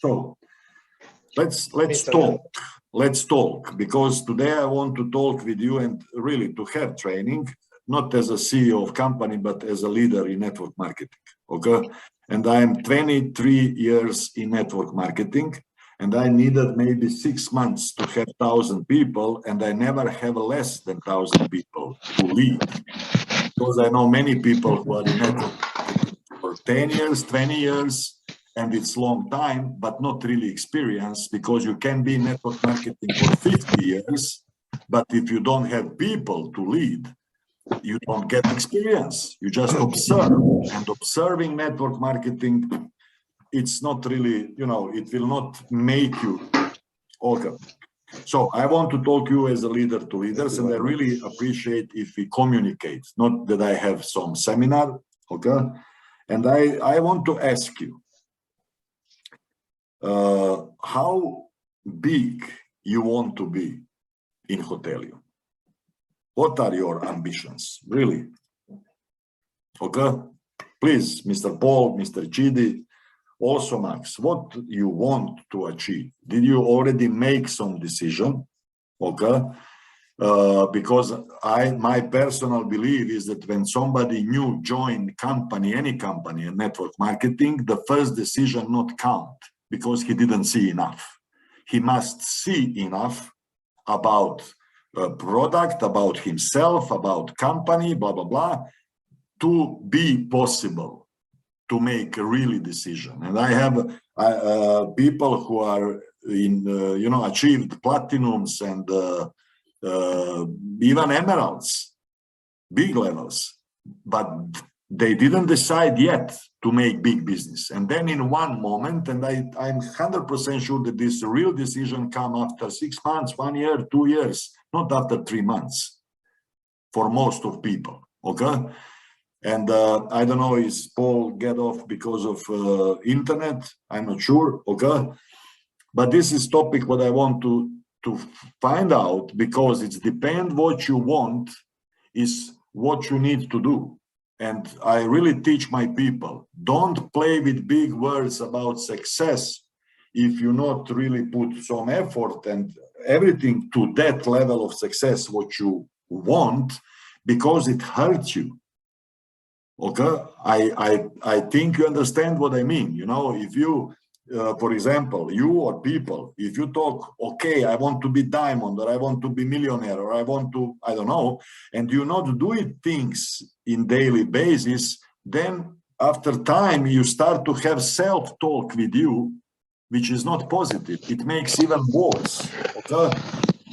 So let's talk. Let's talk, because today I want to talk with you and really to have training, not as a CEO of company, but as a leader in network marketing. Okay, and I am 23 years in network marketing, and I needed maybe 6 months to have 1,000 people, and I never have less than 1,000 people to lead, because I know many people who are in network marketing for 10 years, 20 years, and it's long time, but not really experience, because you can be in network marketing for 50 years, but if you don't have people to lead, you don't get experience. You just observe, and observing network marketing, it's not really, you know, it will not make you. Okay. So I want to talk you as a leader to leaders, and I really appreciate if we communicate, not that I have some seminar, okay? And I want to ask you, how big you want to be in Hotelium? What are your ambitions, really? Okay, please, Mr. Paul, Mr. Chidi, also Max, what you want to achieve? Did you already make some decision? Okay, because my personal belief is that when somebody new join company, any company in network marketing, the first decision not count, because he didn't see enough. He must see enough about product, about himself, about company, blah, blah, blah, to be possible to make a really decision. And I have people who are in, you know, achieved platinums and even emeralds, big levels, but they didn't decide yet to make big business. And then in one moment, and I'm 100% sure that this real decision come after 6 months, 1 year, 2 years, not after 3 months, for most of people, okay? And I don't know, is Paul get off because of internet? I'm not sure, okay? But this is topic what I want to find out, because it's depend what you want is what you need to do. And I really teach my people, don't play with big words about success if you not really put some effort and everything to that level of success what you want, because it hurts you. Okay, I think you understand what I mean. You know, if you for example, you or people, if you talk, okay, I want to be diamond, or I want to be millionaire, or I want to, I don't know, and you not doing things in daily basis, then after time you start to have self-talk with you, which is not positive. It makes even worse. Okay,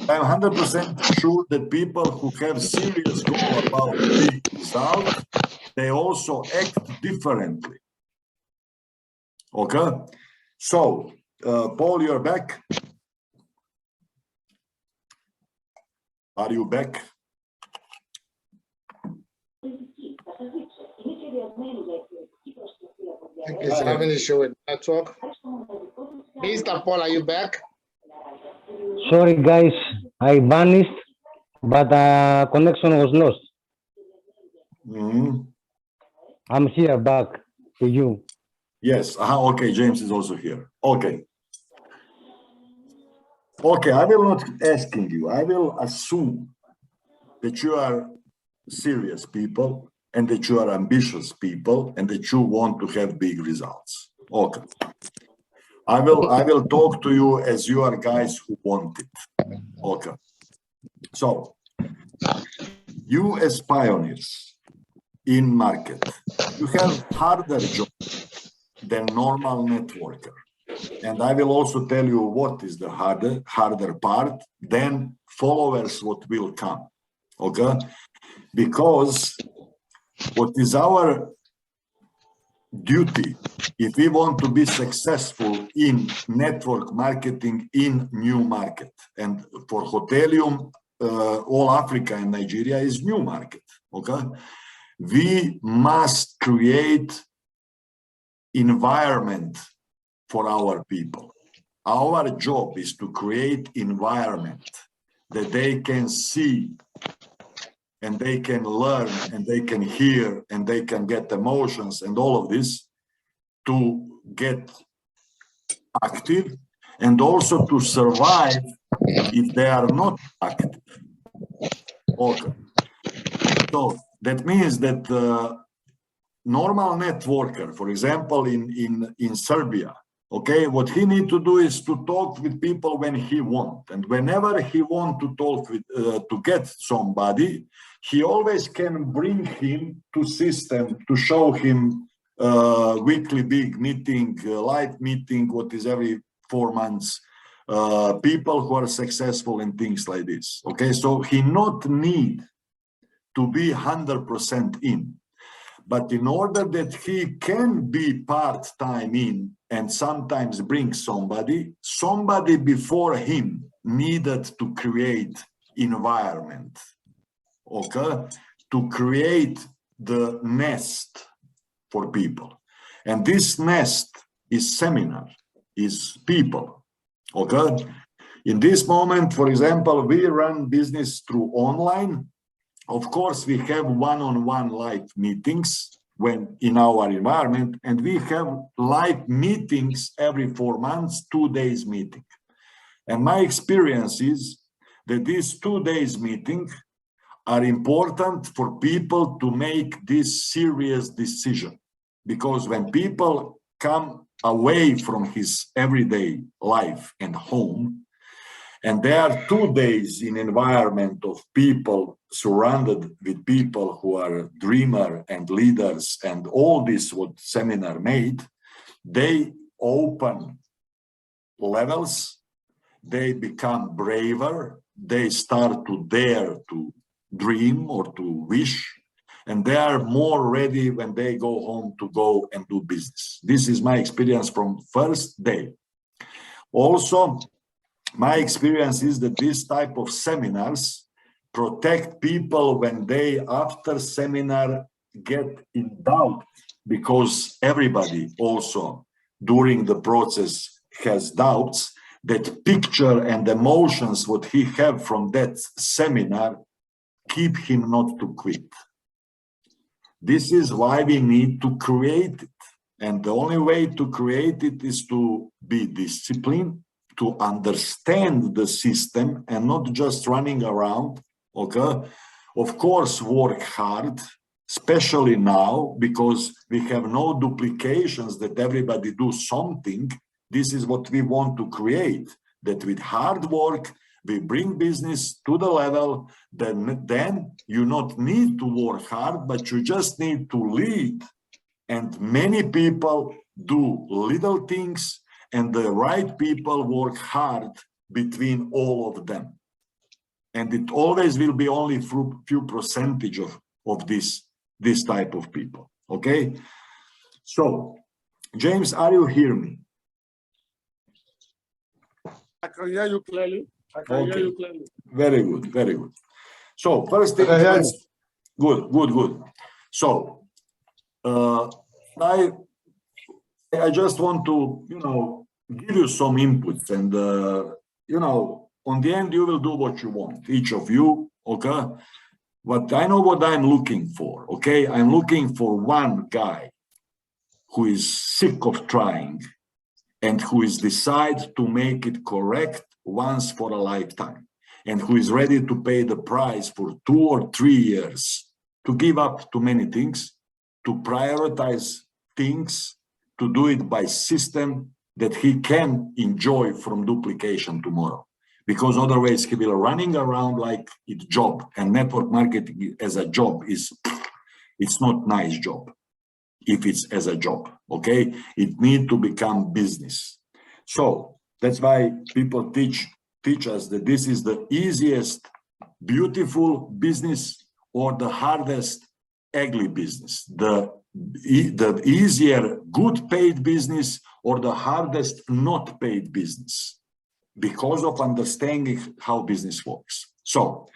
I'm 100% sure that people who have serious goal about big result, they also act differently. Okay. So, Paul, you're back. Are you back? He's having an issue with network. Mr. Paul, are you back? Sorry, guys, I vanished, but connection was lost. Mm-hmm. I'm here back to you. Yes. Okay, James is also here. Okay. Okay, I will not asking you. I will assume that you are serious people and that you are ambitious people and that you want to have big results. Okay. I will talk to you as you are guys who want it. Okay. So you as pioneers in market, you have harder job than normal networker. And I will also tell you what is the harder part, then followers what will come, okay? Because what is our duty, if we want to be successful in network marketing in new market, and for Hotelium, all Africa and Nigeria is new market, okay? We must create environment for our people. Our job is to create environment that they can see and they can learn and they can hear and they can get emotions and all of this to get active and also to survive if they are not active. Okay. So that means that normal networker, for example, in Serbia, okay, what he need to do is to talk with people when he want, and whenever he want to talk with to get somebody, he always can bring him to system to show him weekly big meeting, live meeting, what is every 4 months, people who are successful and things like this. Okay, so he not need to be 100% in. But in order that he can be part-time in and sometimes bring somebody before him needed to create environment, okay, to create the nest for people. And this nest is seminar, is people, okay? In this moment, for example, we run business through online. Of course, we have one-on-one live meetings when in our environment, and we have live meetings every 4 months, 2 days meeting. And my experience is that these 2 days meeting are important for people to make this serious decision. Because when people come away from his everyday life and home, and there are 2 days in environment of people surrounded with people who are dreamer and leaders and all this what seminar made, they open levels, they become braver, they start to dare to dream or to wish, and they are more ready when they go home to go and do business. This is my experience from first day. Also, my experience is that this type of seminars protect people when they, after seminar, get in doubt, because everybody also during the process has doubts that picture and emotions what he have from that seminar keep him not to quit. This is why we need to create it. And the only way to create it is to be disciplined, to understand the system and not just running around, okay? Of course, work hard, especially now, because we have no duplications that everybody do something. This is what we want to create, that with hard work, we bring business to the level, then you not need to work hard, but you just need to lead. And many people do little things, and the right people work hard between all of them. And it always will be only few percentage of this type of people, okay? So, James, are you hear me? I can hear you clearly. Okay. Very good, very good. So, first thing, good. So, I just want to, give you some inputs, and, on the end, you will do what you want, each of you, okay? But I know what I'm looking for, okay? I'm looking for one guy who is sick of trying and who is decide to make it correct once for a lifetime, and who is ready to pay the price for 2 or 3 years, to give up too many things, to prioritize things, to do it by system that he can enjoy from duplication tomorrow. Because otherwise he will running around like it's job, and network marketing as a job it's not nice job if it's as a job, okay? It need to become business. So that's why people teach us that this is the easiest, beautiful business or the hardest, ugly business. The easier, good paid business or the hardest, not paid business, because of understanding how business works. So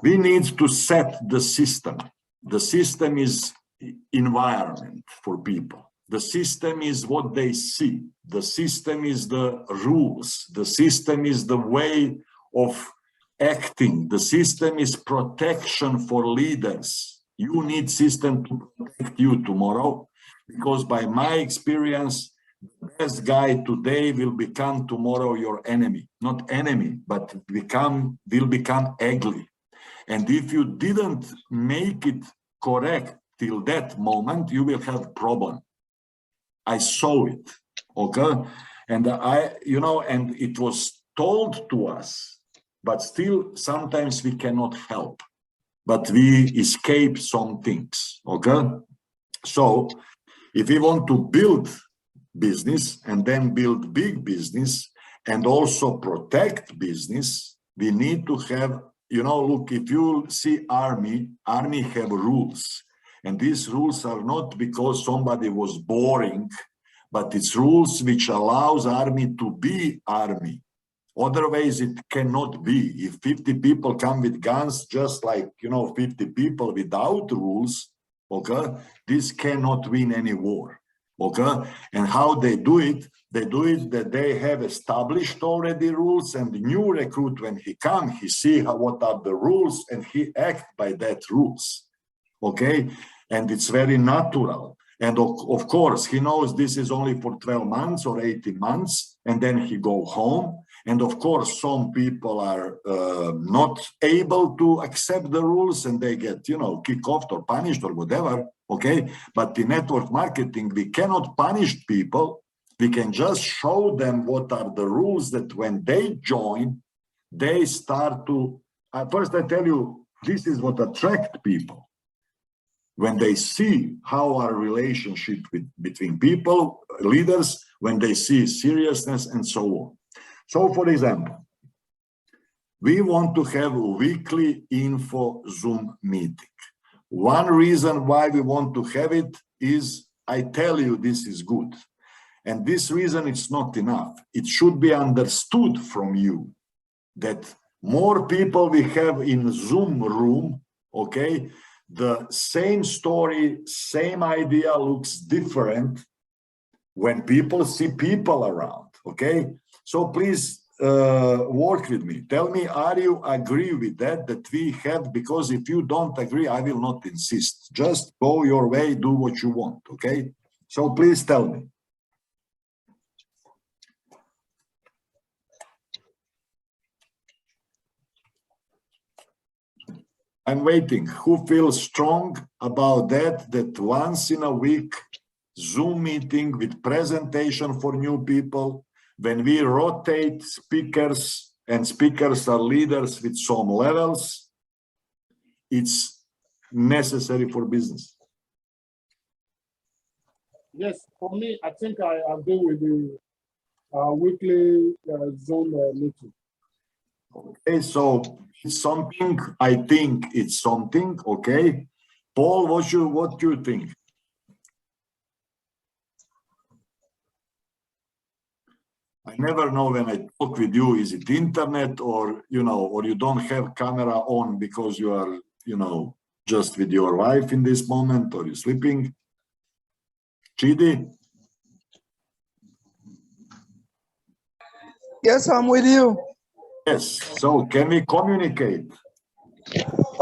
we need to set the system. The system is environment for people. The system is what they see. The system is the rules. The system is the way of acting. The system is protection for leaders. You need system to protect you tomorrow, because by my experience, best guy today will become tomorrow your enemy. Not enemy, but will become ugly. And if you didn't make it correct till that moment, you will have problem. I saw it, okay? And and it was told to us, but still sometimes we cannot help, but we escape some things, okay? So if we want to build business and then build big business and also protect business, we need to have, look, if you see army have rules. And these rules are not because somebody was boring, but it's rules which allows army to be army. Otherwise, it cannot be. If 50 people come with guns, just like, 50 people without rules, okay, this cannot win any war, okay? And how they do it that they have established already rules, and the new recruit, when he come, he see what are the rules and he act by that rules, okay? And it's very natural. And of course, he knows this is only for 12 months or 18 months, and then he go home. And of course, some people are not able to accept the rules and they get, kicked off or punished or whatever, okay? But in network marketing, we cannot punish people. We can just show them what are the rules that when they join, they start to, first I tell you, this is what attracts people. When they see how our relationship between people, leaders, when they see seriousness and so on. So, for example, we want to have a weekly info Zoom meeting. One reason why we want to have it is, I tell you, this is good. And this reason it's not enough. It should be understood from you that more people we have in Zoom room, okay, the same story, same idea looks different when people see people around, okay? So please work with me. Tell me, are you agree with that we have? Because if you don't agree, I will not insist. Just go your way, do what you want, okay? So please tell me. I'm waiting. Who feels strong about that once in a week Zoom meeting with presentation for new people, when we rotate speakers and speakers are leaders with some levels, it's necessary for business. Yes, for me, I think I agree with the weekly Zoom meeting. Okay, so it's something, I think it's something, okay? Paul, what do you think? I never know when I talk with you, is it internet or, or you don't have camera on because you are, just with your wife in this moment, or you're sleeping? Chidi? Yes, I'm with you. Yes, so can we communicate?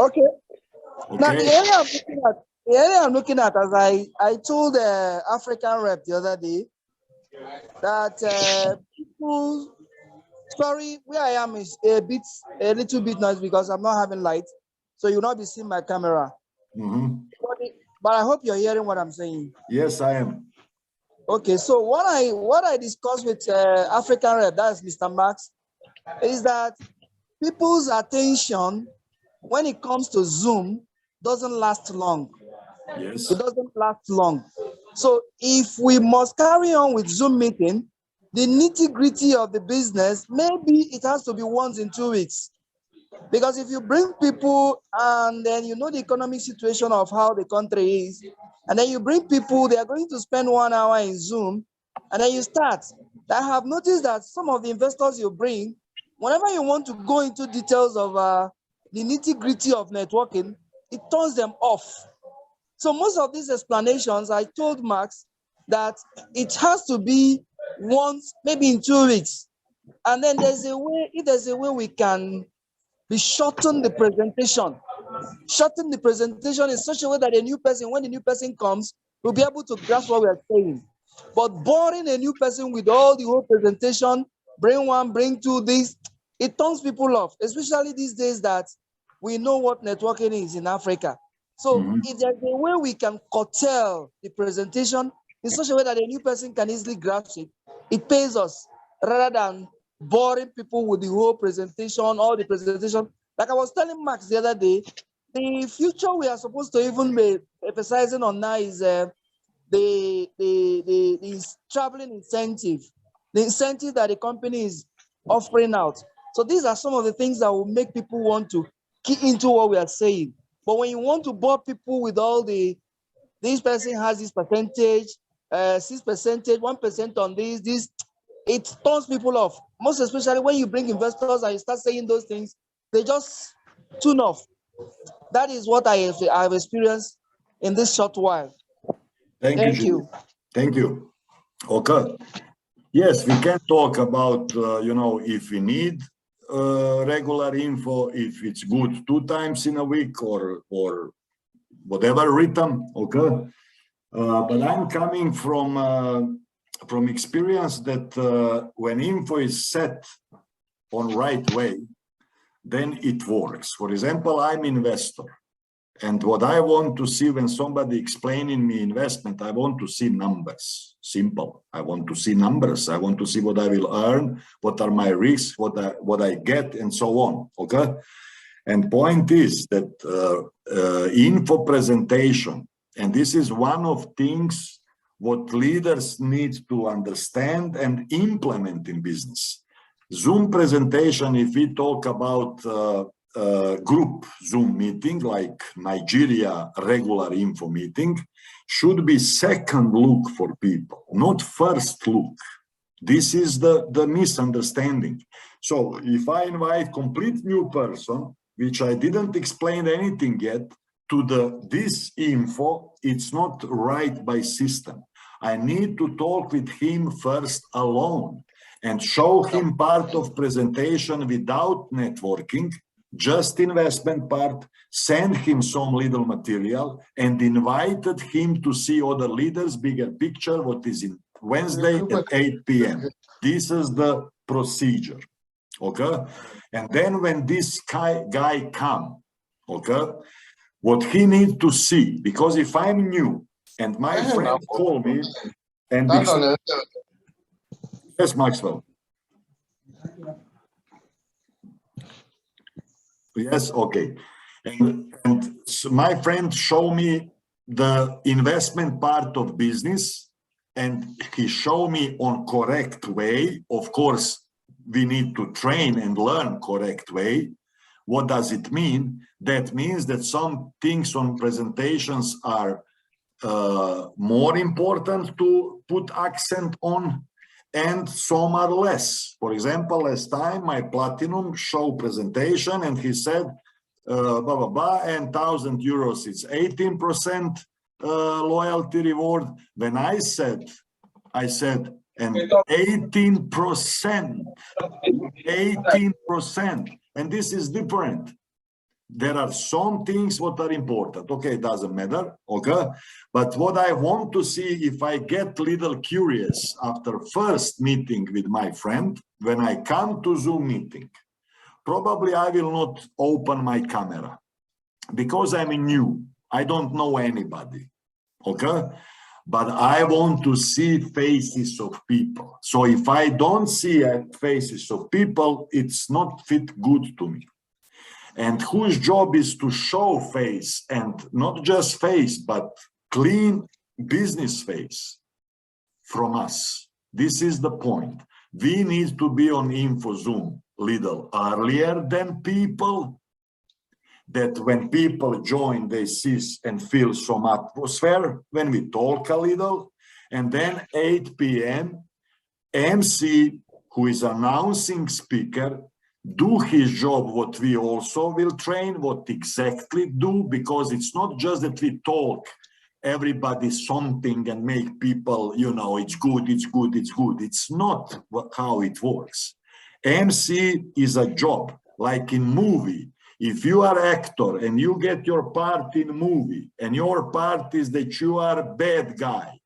Okay. Now, Okay. the area I'm looking at, as I told the African rep the other day, that people, sorry, where I am is a little bit noisy because I'm not having light, so you'll not be seeing my camera. Mm-hmm. But I hope you're hearing what I'm saying. Yes, I am. Okay, so what I discussed with African rep, that's Mr. Max, is that people's attention when it comes to Zoom doesn't last long. Yes. It doesn't last long. So if we must carry on with Zoom meeting, the nitty-gritty of the business, maybe it has to be once in 2 weeks. Because if you bring people and then you know the economic situation of how the country is, and then you bring people, they are going to spend 1 hour in Zoom, and then you start. I have noticed that some of the investors you bring, whenever you want to go into details of the nitty-gritty of networking, it turns them off. So most of these explanations, I told Max that it has to be once, maybe in 2 weeks. And then there's a way, if there's a way we can shorten the presentation in such a way that a new person, when the new person comes, will be able to grasp what we are saying. But boring a new person with all the whole presentation, bring one, bring two, this, it turns people off, especially these days that we know what networking is in Africa. So if there's a way we can curtail the presentation in such a way that a new person can easily grasp it, it pays us rather than boring people with the whole presentation, all the presentation. Like I was telling Max the other day, the future we are supposed to even be emphasizing on now is the traveling incentive, the incentive that the company is offering out. So these are some of the things that will make people want to key into what we are saying. But when you want to bore people with all this person has this percentage, 6%, 1% on this, it turns people off. Most especially when you bring investors and you start saying those things, they just tune off. That is what I have experienced in this short while. Thank you. Thank you. Okay. Yes, we can talk about, if we need regular info, if it's good 2 times in a week or whatever rhythm, okay? But I'm coming from experience that when info is set on right way, then it works. For example, I'm investor. And what I want to see when somebody explaining me investment, I want to see numbers. Simple. I want to see numbers. I want to see what I will earn, what are my risks, what I get, and so on. Okay. And point is that info presentation, and this is one of things what leaders need to understand and implement in business. Zoom presentation, if we talk about group Zoom meeting, like Nigeria regular info meeting, should be second look for people, not first look. This is the misunderstanding. So if I invite complete new person, which I didn't explain anything yet, to this info, it's not right by system. I need to talk with him first alone and show him part of presentation without networking, just investment part, send him some little material, and invited him to see other leaders, bigger picture, what is in Wednesday at 8 p.m. This is the procedure, okay? And then when this guy come, okay, what he needs to see, because if I'm new and my friend call me and yes, Maxwell. Yes, okay. And so my friend showed me the investment part of business, and he showed me on correct way. Of course, we need to train and learn correct way. What does it mean? That means that some things on presentations are more important to put accent on, and some are less. For example, last time my platinum show presentation, and he said, blah, blah, blah, and 1,000 euros, it's 18% loyalty reward. When I said, and 18%, and this is different. There are some things what are important. Okay, it doesn't matter, okay? But what I want to see, if I get little curious after first meeting with my friend, when I come to Zoom meeting, probably I will not open my camera because I'm new. I don't know anybody, okay? But I want to see faces of people. So if I don't see faces of people, it's not fit good to me. And whose job is to show face, and not just face, but clean business face from us. This is the point. We need to be on info Zoom little earlier than people, that when people join, they see and feel some atmosphere when we talk a little. And then 8 p.m., MC, who is announcing speaker, do his job, what we also will train, what exactly do, because it's not just that we talk everybody something and make people, it's good, it's good, it's good. It's not how it works. MC is a job, like in movie. If you are actor and you get your part in movie, and your part is that you are a bad guy,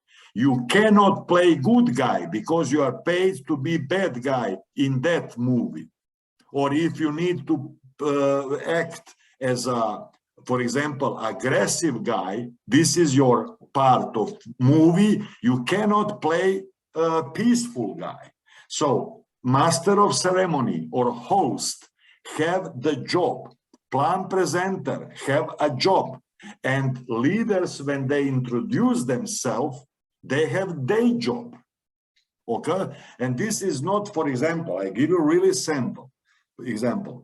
You cannot play good guy because you are paid to be bad guy in that movie. Or if you need to act as a, for example, aggressive guy, this is your part of movie, you cannot play a peaceful guy. So master of ceremony or host have the job, plan presenter have a job, and leaders, when they introduce themselves, they have their job. Okay, and this is not, for example, I give you a really simple example.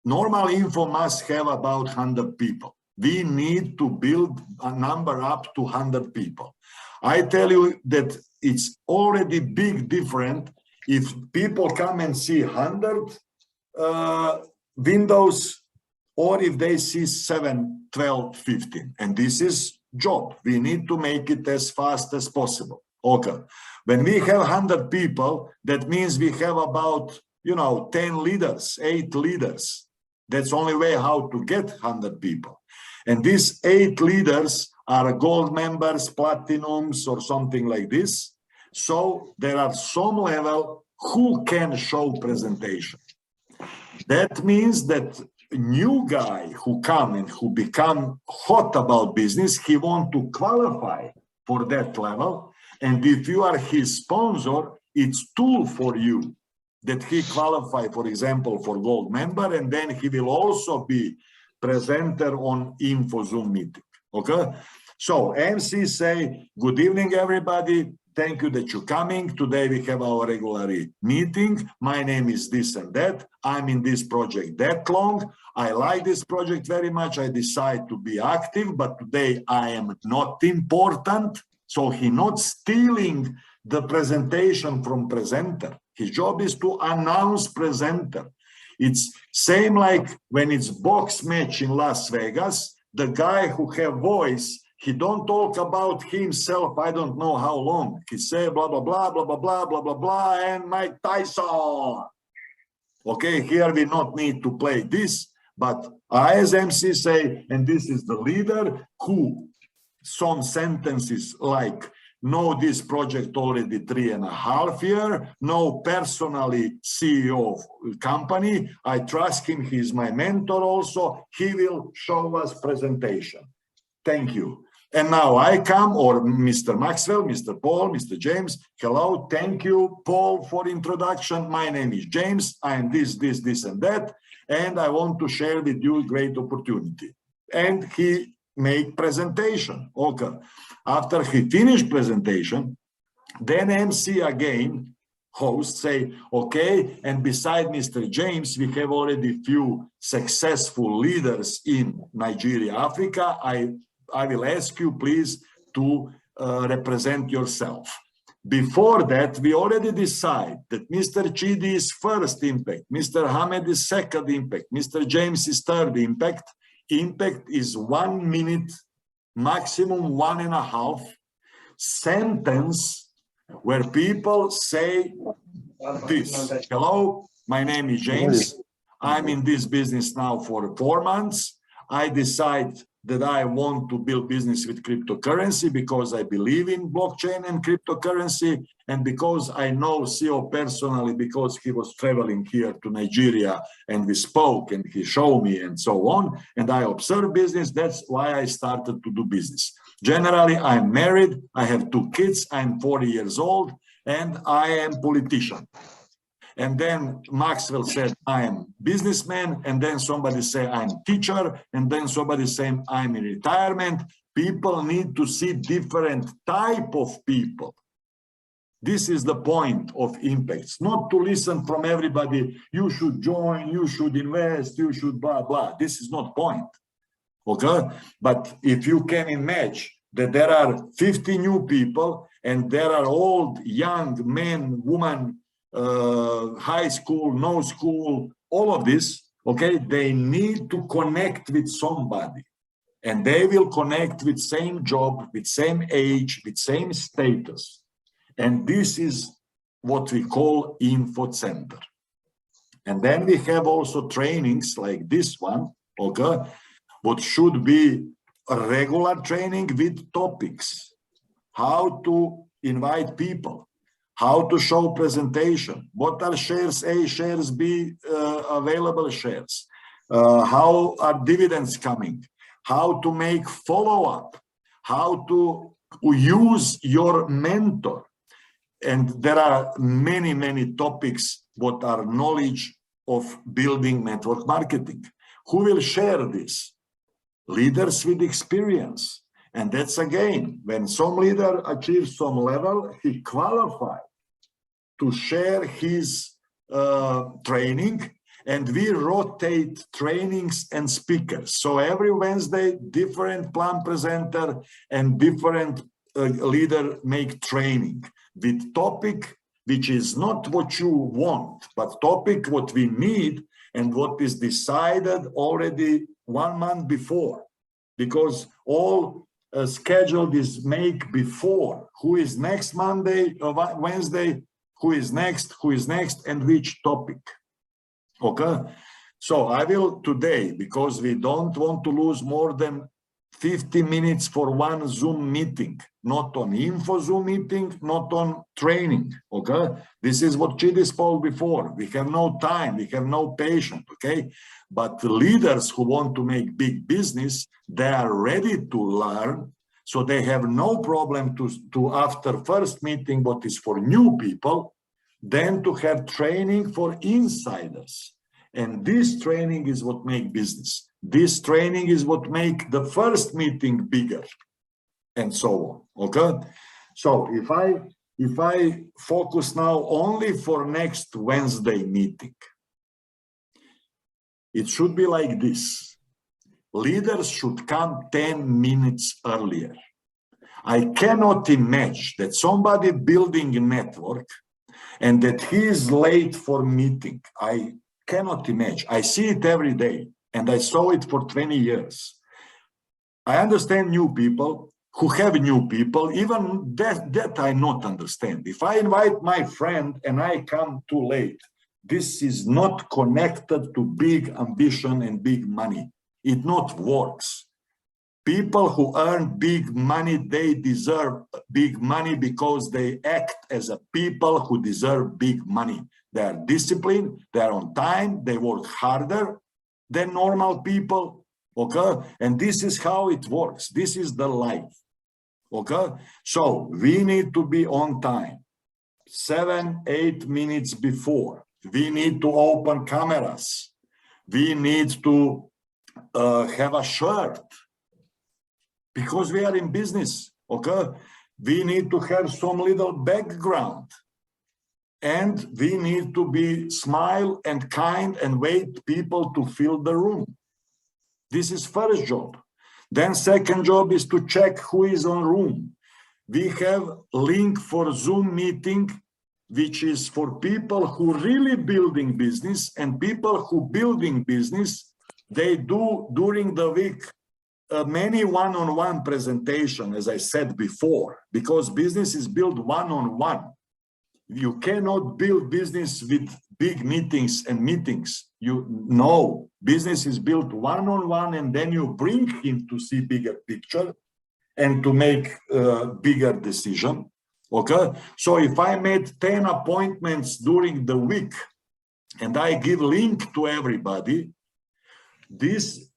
Normal info must have about 100 people. We need to build a number up to 100 people. I tell you that it's already big different if people come and see 100 windows, or if they see 7, 12, 15. And this is job. We need to make it as fast as possible. Okay. When we have 100 people, that means we have about, 10 leaders, 8 leaders. That's the only way how to get 100 people. And these 8 leaders are gold members, platinums, or something like this. So there are some level who can show presentation. That means that new guy who come and who become hot about business, he want to qualify for that level. And if you are his sponsor, it's tool for you that he qualify, for example, for gold member, and then he will also be presenter on info Zoom meeting. Okay. So MC say, good evening, everybody. Thank you that you're coming. Today we have our regular meeting. My name is this and that. I'm in this project that long. I like this project very much. I decide to be active, but today I am not important. So he not stealing the presentation from presenter. His job is to announce presenter. It's same like when it's box match in Las Vegas, the guy who have voice, he don't talk about himself, I don't know how long. He say blah, blah, blah, blah, blah, blah, blah, blah, blah, and Mike Tyson. Okay, here we not need to play this, but I as MC say, and this is the leader who some sentences like, know this project already 3.5 years, know personally CEO of company, I trust him, he's my mentor also, he will show us presentation. Thank you. And now I come, or Mr. Maxwell, Mr. Paul, Mr. James, hello, thank you, Paul, for introduction. My name is James, I'm this, and that, and I want to share with you a great opportunity. And he make presentation. Okay. After he finished presentation, then MC again, host say, okay, and beside Mr. James, we have already few successful leaders in Nigeria, Africa. I will ask you please to represent yourself. Before that, we already decide that Mr. Chidi is first impact, Mr. Hamed is second impact, Mr. James is third impact. Impact is 1 minute, maximum 1.5 sentence where people say this. Hello, my name is James. I'm in this business now for 4 months. I decide that I want to build business with cryptocurrency because I believe in blockchain and cryptocurrency, and because I know CEO personally because he was traveling here to Nigeria and we spoke and he showed me and so on, and I observe business. That's why I started to do business. Generally, I'm married, I have 2 kids, I'm 40 years old, and I am politician. And then Maxwell said, I'm businessman. And then somebody say, I'm teacher. And then somebody saying, I'm in retirement. People need to see different type of people. This is the point of impacts, not to listen from everybody. You should join, you should invest, you should blah, blah. This is not point. Okay. But if you can imagine that there are 50 new people and there are old, young men, women, high school, no school, all of this, okay, they need to connect with somebody, and they will connect with same job, with same age, with same status. And this is what we call info center. And then we have also trainings like this one, okay, what should be a regular training with topics. how to invite people, how to show presentation, what are shares A, shares B, available shares, how are dividends coming, how to make follow-up, how to use your mentor. And there are many, many topics what are knowledge of building network marketing. Who will share this? Leaders with experience. And that's again, when some leader achieves some level, he qualifies to share his training, and we rotate trainings and speakers. So every Wednesday, different plan presenter and different leader make training with topic which is not what you want, but topic what we need and what is decided already 1 month before, because all scheduled is make before. Who is next Monday or Wednesday? Who is next, and which topic. Okay, so I will today, because we don't want to lose more than 50 minutes for one Zoom meeting, not on info Zoom meeting, not on training. Okay, this is what Chidi spoke before. We have no time, we have no patience. Okay, but the leaders who want to make big business, they are ready to learn. So they have no problem to after first meeting, what is for new people, then to have training for insiders. And this training is what make business. This training is what make the first meeting bigger, and so on. Okay. So if I focus now only for next Wednesday meeting, it should be like this. Leaders should come 10 minutes earlier. I cannot imagine that somebody building a network and that he is late for meeting. I cannot imagine. I see it every day, and I saw it for 20 years. I understand new people who have new people, even that I not understand. If I invite my friend and I come too late, this is not connected to big ambition and big money. It not works. People who earn big money, they deserve big money because they act as a people who deserve big money. They are disciplined, they are on time, they work harder than normal people, okay? And this is how it works. This is the life, okay? So we need to be on time, 7-8 minutes before. We need to open cameras. We need to have a shirt, because we are in business, okay? We need to have some little background, and we need to be smile and kind and wait people to fill the room. This is first job. Then second job is to check who is on room. We have link for Zoom meeting, which is for people who really building business, and people who building business, they do during the week many one-on-one presentation, as I said before, because business is built one-on-one. You cannot build business with big meetings and meetings. Business is built one-on-one, and then you bring him to see bigger picture and to make bigger decision. Okay, so if I made 10 appointments during the week and I give link to everybody, this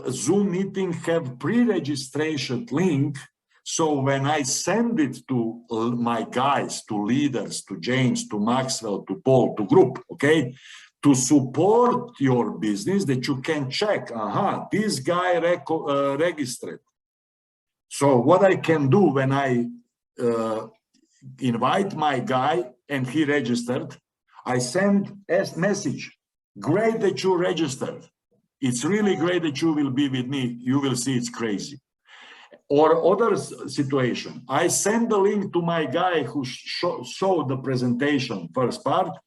Zoom meeting have pre-registration link. So when I send it to my guys, to leaders, to James, to Maxwell, to Paul, to group, okay, to support your business, that you can check, this guy registered. So what I can do when I invite my guy and he registered, I send a message. Great that you registered. It's really great that you will be with me. You will see it's crazy. Or other situation, I send the link to my guy who showed the presentation first part,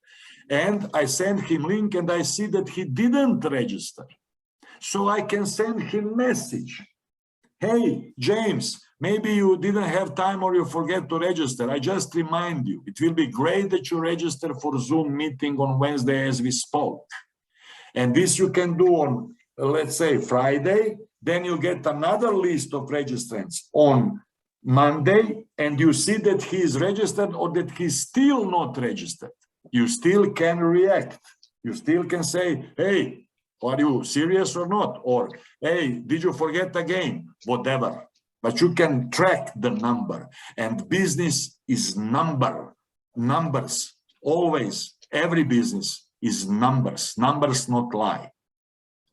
and I send him link and I see that he didn't register. So I can send him message. Hey, James, maybe you didn't have time or you forget to register. I just remind you, it will be great that you register for Zoom meeting on Wednesday as we spoke. And this you can do on, let's say, Friday. Then you get another list of registrants on Monday, and you see that he is registered or that he's still not registered, you still can react. You still can say, hey, are you serious or not? Or, hey, did you forget again? Whatever. But you can track the number, and business is numbers. Always, every business is numbers, not lie.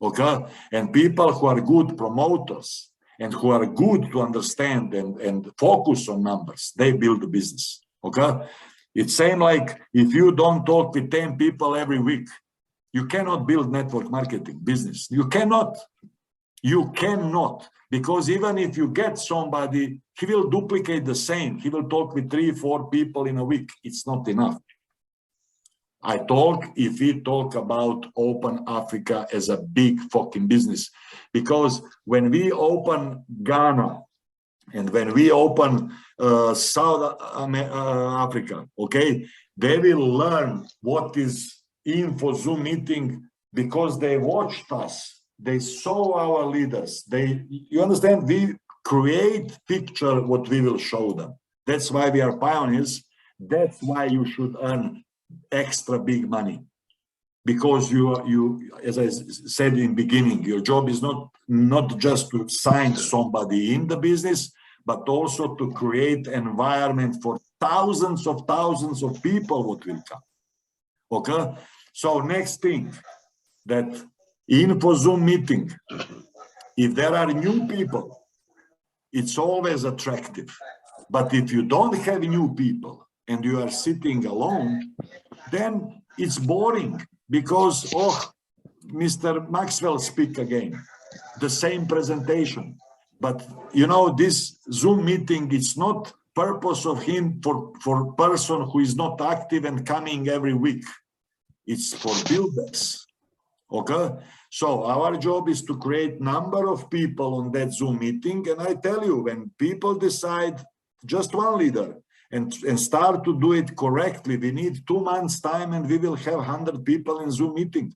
Okay? And people who are good promoters and who are good to understand and focus on numbers, they build a business. Okay? It's same like if you don't talk with 10 people every week, you cannot build network marketing business. You cannot. You cannot. Because even if you get somebody, he will duplicate the same. He will talk with 3-4 people in a week. It's not enough. If we talk about open Africa as a big fucking business, because when we open Ghana and when we open South Africa, okay, they will learn what is info Zoom meeting because they watched us. They saw our leaders. You understand? We create picture what we will show them. That's why we are pioneers. That's why you should earn extra big money, because you as I said in beginning, your job is not just to sign somebody in the business, but also to create environment for thousands of people what will come. Okay, so next thing, that info Zoom meeting, if there are new people, it's always attractive. But if you don't have new people and you are sitting alone, then it's boring, because, oh, Mr. Maxwell speak again, the same presentation. But you know, this Zoom meeting, it's not purpose of him for person who is not active and coming every week. It's for builders. Okay, so our job is to create number of people on that Zoom meeting. And I tell you, when people decide just one leader and start to do it correctly, we need 2 months time and we will have 100 people in Zoom meeting.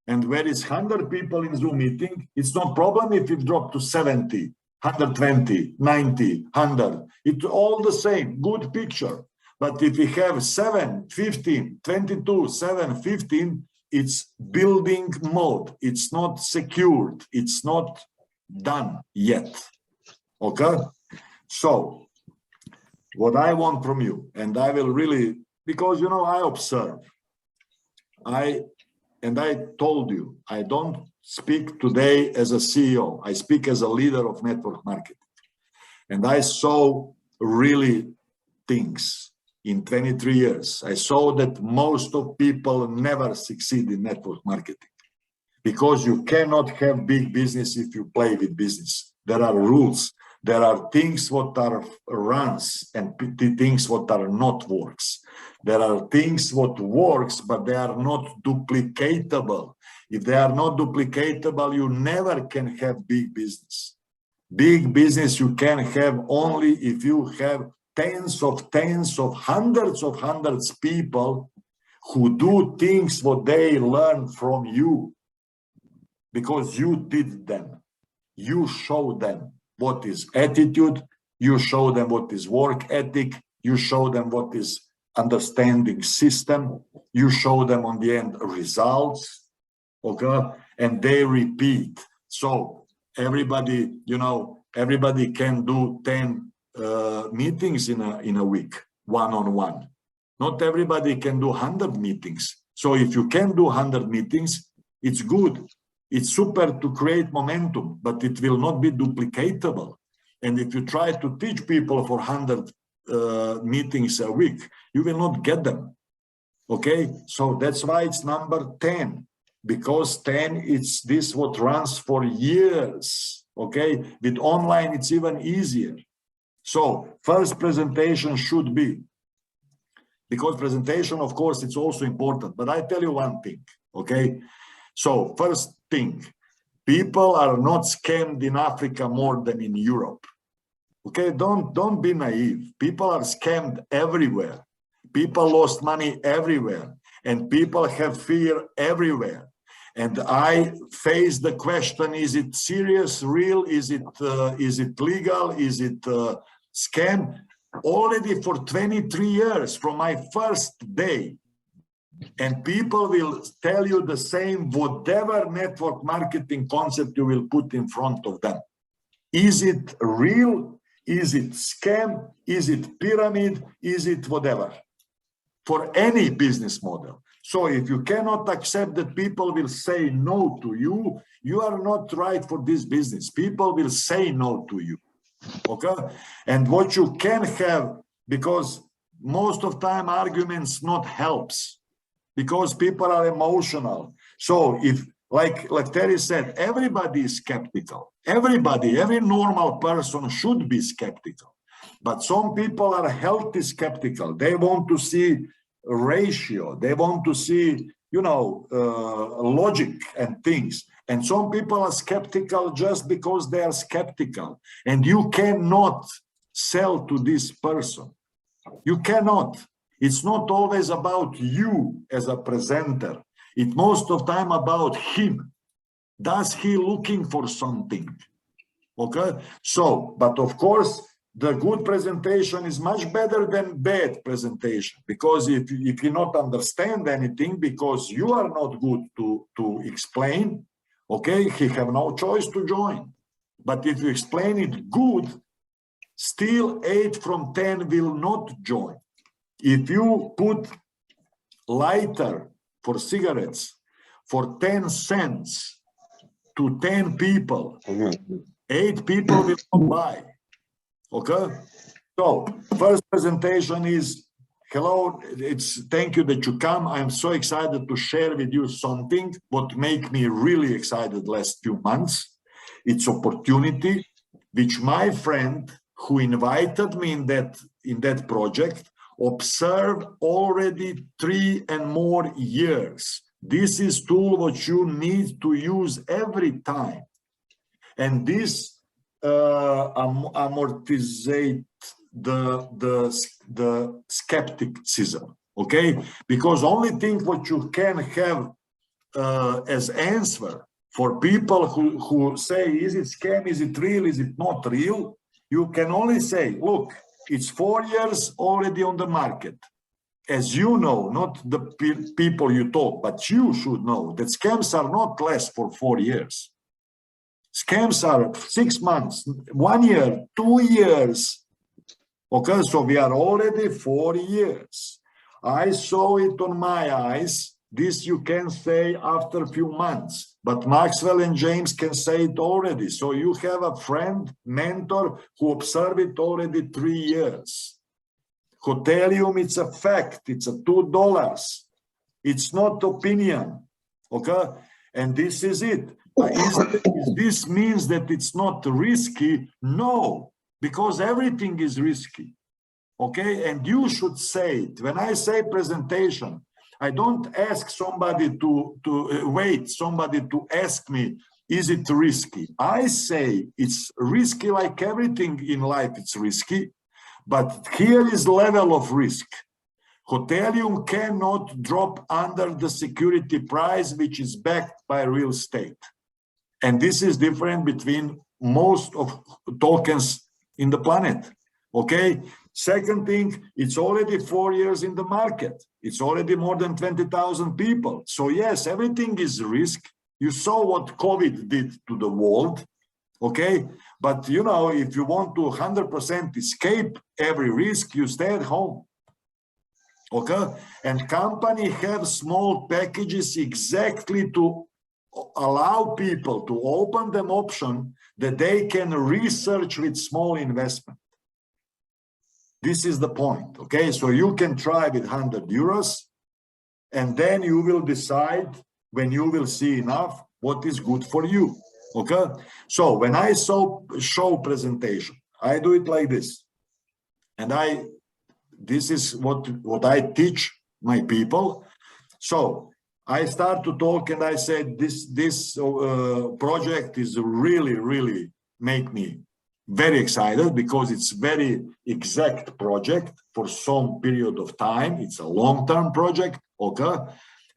And where is 100 people in Zoom meeting, it's no problem if it drop to 70, 120, 90, 100. It's all the same, good picture. But if we have 7, 15, 22, 7, 15, it's building mode. It's not secured. It's not done yet. Okay? So, what I want from you, and I will really, because, you know, I observe. I told you, I don't speak today as a CEO. I speak as a leader of network marketing. And I saw really things. In 23 years, I saw that most of people never succeed in network marketing, because you cannot have big business if you play with business. There are rules. There are things what are runs and things what are not works. There are things what works, but they are not duplicatable. If they are not duplicatable, you never can have big business. Big business you can have only if you have tens of hundreds people who do things what they learn from you, because you did them. You show them what is attitude, you show them what is work ethic, you show them what is understanding system, you show them on the end results, okay, and they repeat. So everybody, you know, everybody can do 10 meetings in a week, one-on-one. Not everybody can do 100 meetings. So if you can do 100 meetings, it's good. It's super to create momentum, but it will not be duplicatable. And if you try to teach people for 100 meetings a week, you will not get them. Okay, so that's why it's number 10, because 10 it's this what runs for years. Okay, with online it's even easier. So first presentation should be, because presentation, of course, it's also important, but I tell you one thing, okay? So first thing, people are not scammed in Africa more than in Europe. Okay, don't be naive. People are scammed everywhere. People lost money everywhere, and people have fear everywhere. And I face the question: is it serious, real? Is it legal? Is it scam already for 23 years from my first day. And people will tell you the same, whatever network marketing concept you will put in front of them. Is it real? Is it scam? Is it pyramid? Is it whatever? For any business model. So if you cannot accept that people will say no to you, you are not right for this business. People will say no to you. Okay? And what you can have, because most of time arguments not helps, because people are emotional. So if, like Terry said, everybody is skeptical. Everybody, every normal person should be skeptical. But some people are healthy skeptical. They want to see ratio. They want to see, logic and things. And some people are skeptical just because they are skeptical. And you cannot sell to this person. You cannot. It's not always about you as a presenter. It's most of the time about him. Does he looking for something? Okay. So, but of course, the good presentation is much better than bad presentation, because if you not understand anything because you are not good to explain, okay, he have no choice to join. But if you explain it good, still 8 from 10 will not join. If you put lighter for cigarettes for 10 cents to 10 people, 8 people will not buy. Okay, so first presentation is hello. It's thank you that you come. I'm so excited to share with you something what make me really excited last few months. It's opportunity which my friend who invited me in that project observed already 3 and more years. This is tool what you need to use every time, and this amortizate the skepticism, okay? Because only thing what you can have as answer for people who say, is it scam, is it real, is it not real? You can only say, look, it's 4 years already on the market. As you know, not the people you talk, but you should know that scams are not less for 4 years. Scams are 6 months, 1 year, 2 years. Okay, so we are already 4 years. I saw it on my eyes. This you can say after a few months, but Maxwell and James can say it already. So you have a friend, mentor who observed it already 3 years. Hotelium, it's a fact. It's a $2. It's not opinion. Okay, and this is it. Is this means that it's not risky? No, because everything is risky. Okay, and you should say it. When I say presentation, I don't ask somebody somebody to ask me, is it risky? I say it's risky, like everything in life, it's risky, but here is level of risk. Hotelium cannot drop under the security price, which is backed by real estate. And this is different between most of tokens in the planet. Okay. Second thing, it's already 4 years in the market. It's already more than 20,000 people. So yes, everything is risk. You saw what COVID did to the world. Okay. But if you want to 100% escape every risk, you stay at home. Okay. And company have small packages exactly to allow people to open them option that they can research with small investment. This is the point, okay? So you can try with 100 euros, and then you will decide when you will see enough what is good for you, okay? So when I show presentation, I do it like this, and this is what I teach my people. So I start to talk and I said, this project is really make me very excited because it's very exact project for some period of time. It's a long-term project, okay?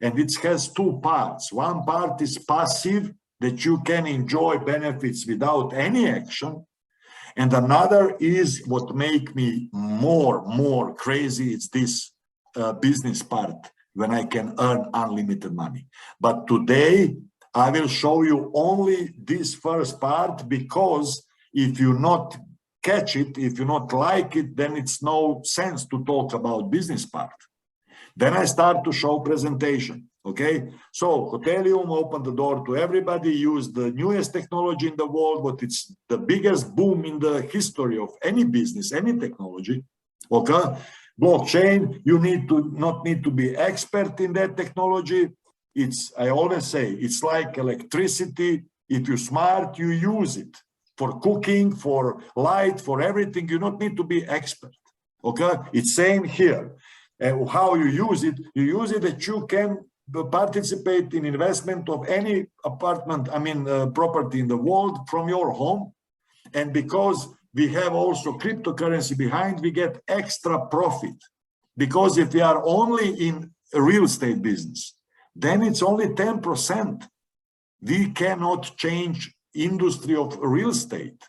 And it has 2 parts. One part is passive, that you can enjoy benefits without any action. And another is what make me more crazy. It's this business part when I can earn unlimited money. But today I will show you only this first part, because if you not catch it, if you not like it, then it's no sense to talk about business part. Then I start to show presentation. Okay, so Hotelium opened the door to everybody, use the newest technology in the world, but it's the biggest boom in the history of any business, any technology. Okay, blockchain, you not need to be expert in that technology. It's, I always say, it's like electricity. If you're smart, you use it for cooking, for light, for everything. You don't need to be expert. Okay, it's same here. How you use it that you can participate in investment of any apartment, property in the world from your home. And because we have also cryptocurrency behind, we get extra profit. Because if we are only in a real estate business, then it's only 10%. We cannot change industry of real estate.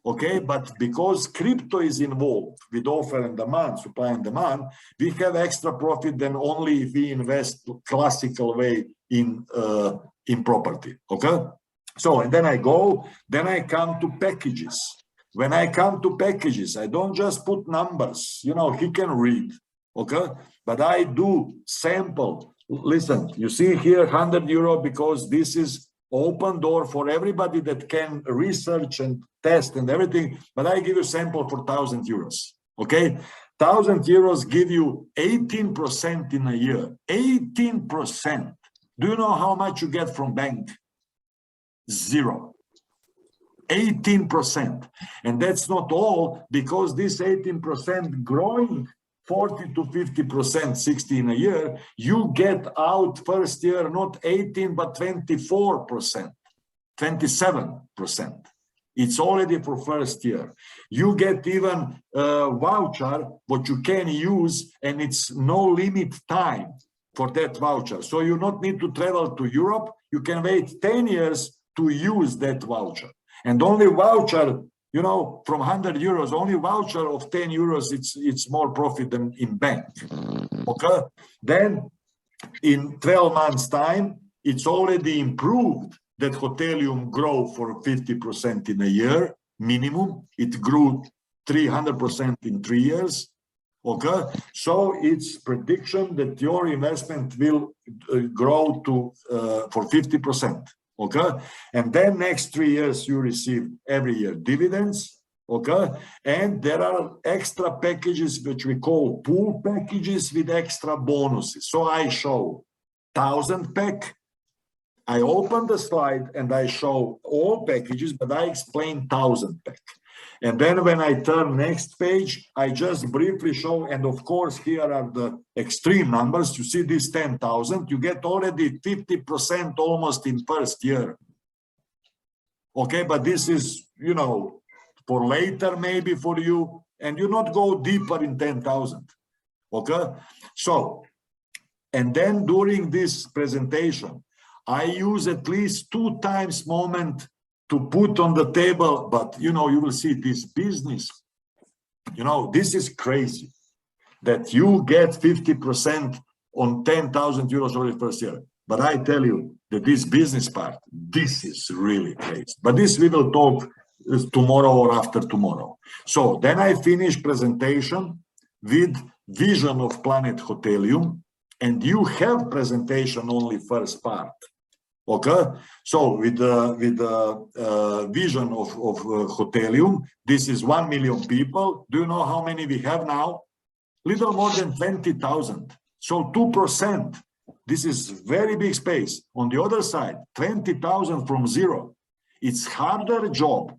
Okay, but because crypto is involved with offer and demand, supply and demand, we have extra profit than only if we invest classical way in property. Okay, so and then I come to packages. When I come to packages, I don't just put numbers. You know, he can read. Okay, but I do sample. Listen, you see here €100 because this is open door for everybody that can research and test and everything, but I give you sample for €1,000. Okay, €1,000 give you 18% in a year. 18%. Do you know how much you get from bank? Zero. 18%. And that's not all, because this 18% growing 40 to 50%, 60 in a year, you get out first year not 18 but 24%, 27%. It's already for first year. You get even a voucher what you can use, and it's no limit time for that voucher. So you don't need to travel to Europe. You can wait 10 years to use that voucher. And only voucher, you know, from €100, only voucher of €10, it's more profit than in bank. Okay, then in 12 months time, it's already improved that Hotelium grow for 50% in a year minimum. It grew 300% in 3 years. Okay, so it's prediction that your investment will grow to for 50%. Okay, and then next 3 years you receive every year dividends. Okay, and there are extra packages which we call pool packages with extra bonuses. So I show 1,000 pack. I open the slide and I show all packages, but I explain 1,000 pack. And then when I turn next page, I just briefly show, and of course, here are the extreme numbers. You see this 10,000, you get already 50% almost in first year. Okay, but this is, you know, for later maybe for you, and you not go deeper in 10,000. Okay, so, and then during this presentation, I use at least 2 times moment to put on the table, but you know, you will see this business, you know, this is crazy that you get 50% on €10,000 already first year. But I tell you that this business part, this is really crazy. But this we will talk tomorrow or after tomorrow. So then I finish presentation with vision of Planet Hotelium, and you have presentation only first part. Okay, so with the vision of Hotelium, this is 1 million people. Do you know how many we have now? Little more than 20,000. So 2%. This is very big space. On the other side, 20,000 from zero. It's harder job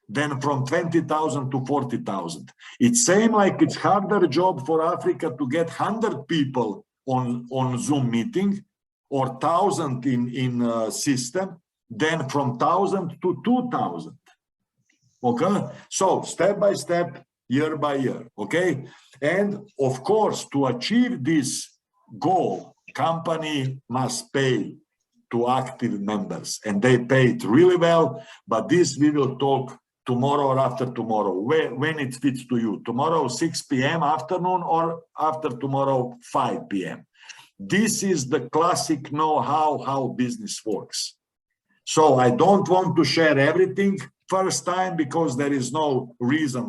than from 20,000 to 40,000. It's same like it's harder job for Africa to get 100 people on Zoom meeting, or 1,000 in system, then from 1,000 to 2,000. Okay, so step by step, year by year. Okay, and of course, to achieve this goal, company must pay to active members, and they pay it really well. But this we will talk tomorrow or after tomorrow, when it fits to you, tomorrow 6 p.m. afternoon or after tomorrow 5 p.m. This is the classic know-how how business works. So I don't want to share everything first time because there is no reason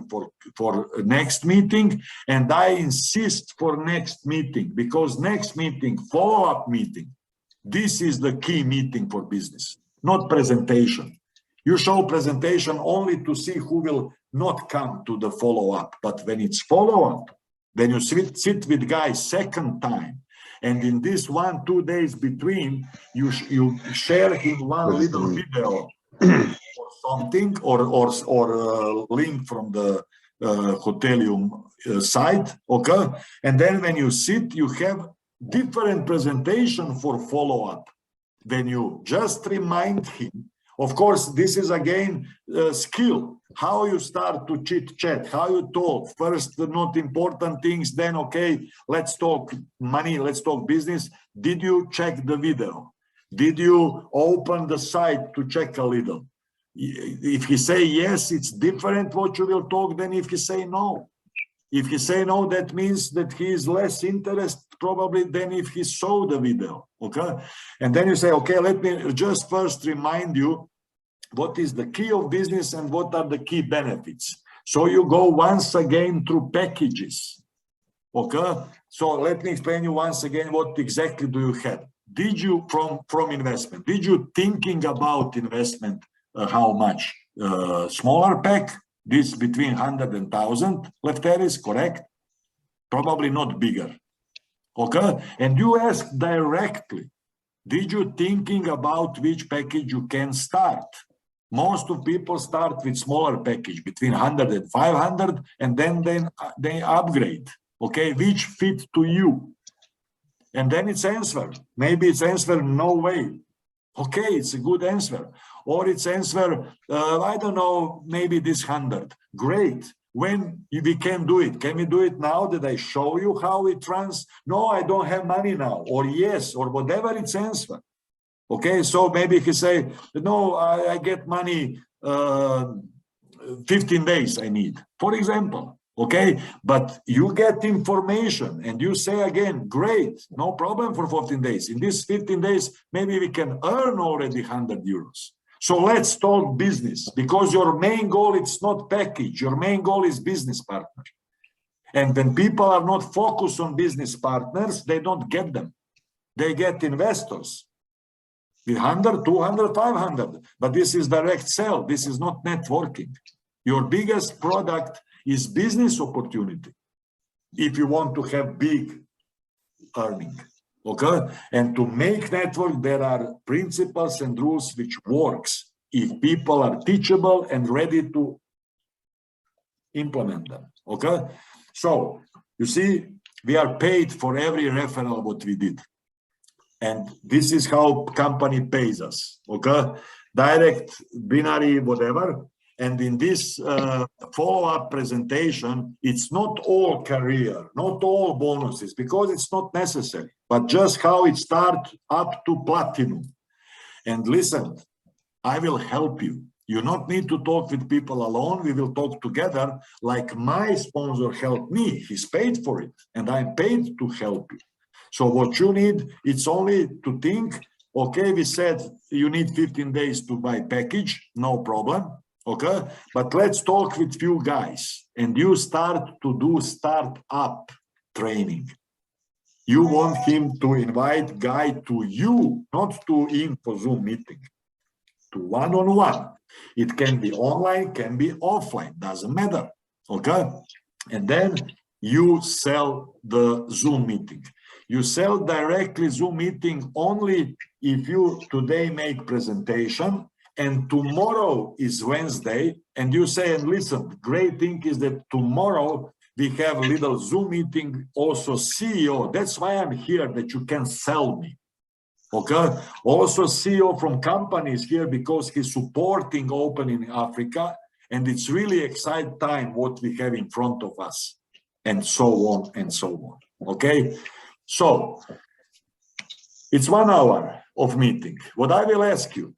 for next meeting, and I insist for next meeting because next meeting, follow-up meeting, this is the key meeting for business, not presentation. You show presentation only to see who will not come to the follow-up, but when it's follow-up, then you sit with guys second time, and in this 1-2 days between, you share him one little video or something, or link from the Hotelium site, okay? And then when you sit, you have different presentation for follow-up. Then you just remind him. Of course, this is again skill. How you start to chit chat, how you talk. First, the not important things, then, okay, let's talk money, let's talk business. Did you check the video? Did you open the site to check a little? If he say yes, it's different what you will talk than if he say no. If he say no, that means that he is less interested probably than if he saw the video, okay? And then you say, okay, let me just first remind you what is the key of business and what are the key benefits. So you go once again through packages, okay? So let me explain you once again what exactly do you have. Did you, from investment, did you thinking about investment, how much? Smaller pack? This between 100 and 1,000 lefteris, correct? Probably not bigger, okay? And you ask directly, did you thinking about which package you can start? Most of people start with smaller package between 100 and 500, and then they upgrade, okay? Which fit to you? And then it's answer. Maybe it's answer, no way. Okay, it's a good answer. Or it's answer, I don't know, maybe this 100. Great. When we can do it? Can we do it now that I show you how it runs? No, I don't have money now. Or yes, or whatever it's answer. Okay, so maybe he say, no, I get money 15 days I need, for example. Okay, but you get information and you say again, great, no problem for 14 days. In these 15 days, maybe we can earn already 100 euros. So let's talk business, because your main goal, it's not package. Your main goal is business partner. And when people are not focused on business partners, they don't get them. They get investors with 100, 200, 500. But this is direct sell. This is not networking. Your biggest product is business opportunity if you want to have big earning, okay? And to make network, there are principles and rules which works if people are teachable and ready to implement them, okay? So you see, we are paid for every referral what we did, and this is how company pays us, okay? Direct, binary, whatever. And in this follow-up presentation, it's not all career, not all bonuses, because it's not necessary, but just how it starts up to platinum. And listen, I will help you. You don't need to talk with people alone. We will talk together like my sponsor helped me. He's paid for it, and I'm paid to help you. So what you need, it's only to think, okay, we said you need 15 days to buy package, no problem. Okay, but let's talk with few guys, and you start to do startup training. You want him to invite guy to you, not to info Zoom meeting, to one-on-one. It can be online, can be offline, doesn't matter. Okay, and then you sell the Zoom meeting. You sell directly Zoom meeting only if you today make presentation and tomorrow is Wednesday, and you say, and listen, great thing is that tomorrow we have a little Zoom meeting, also CEO. That's why I'm here, that you can sell me. Okay. Also CEO from companies here because he's supporting Open in Africa, and it's really exciting time what we have in front of us, and so on and so on. Okay. So it's 1 hour of meeting. What I will ask you,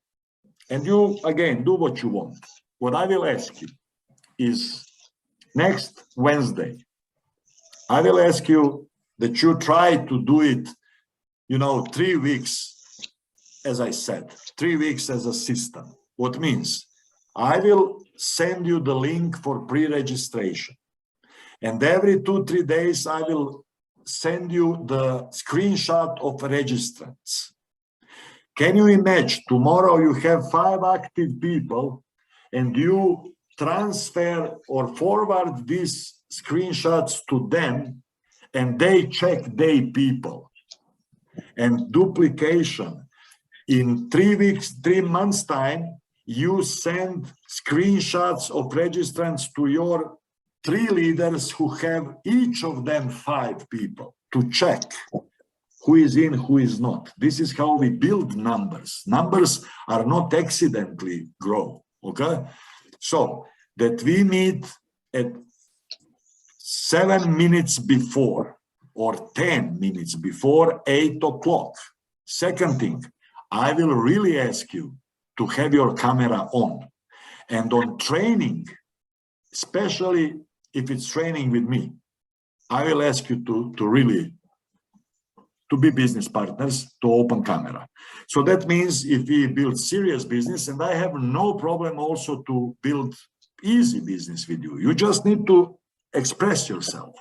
and you, again, do what you want. what I will ask you is next Wednesday, I will ask you that you try to do it, 3 weeks, as I said, 3 weeks as a system. What means I will send you the link for pre-registration. And every 2-3 days, I will send you the screenshot of registrants. Can you imagine tomorrow you have 5 active people and you transfer or forward these screenshots to them and they check their people and duplication in 3 weeks, 3 months time, you send screenshots of registrants to your 3 leaders who have each of them 5 people to check who is in, who is not. This is how we build numbers. Numbers are not accidentally grow, okay? So that we meet at 7 minutes before or 10 minutes before 8 o'clock. Second thing, I will really ask you to have your camera on. And on training, especially if it's training with me, I will ask you to really to be business partners, to open camera. So that means if we build serious business, and I have no problem also to build easy business with you. You just need to express yourself.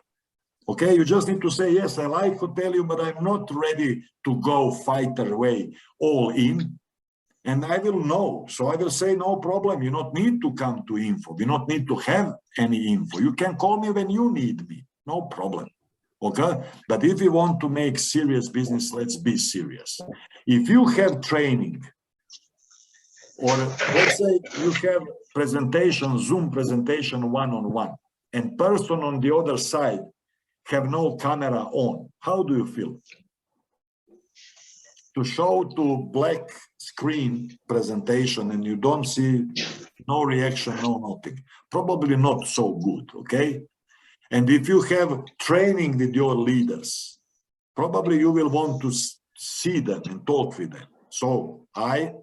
Okay, you just need to say, yes, I like Hotelium, but I'm not ready to go fighter way all in. And I will know. So I will say, no problem. You don't need to come to info. You don't need to have any info. You can call me when you need me. No problem. Okay. But if you want to make serious business, let's be serious. If you have training, or let's say you have presentation, Zoom presentation one-on-one, and person on the other side have no camera on, how do you feel? To show to black screen presentation and you don't see no reaction, no nothing, probably not so good, okay? And if you have training with your leaders, probably you will want to see them and talk with them. So I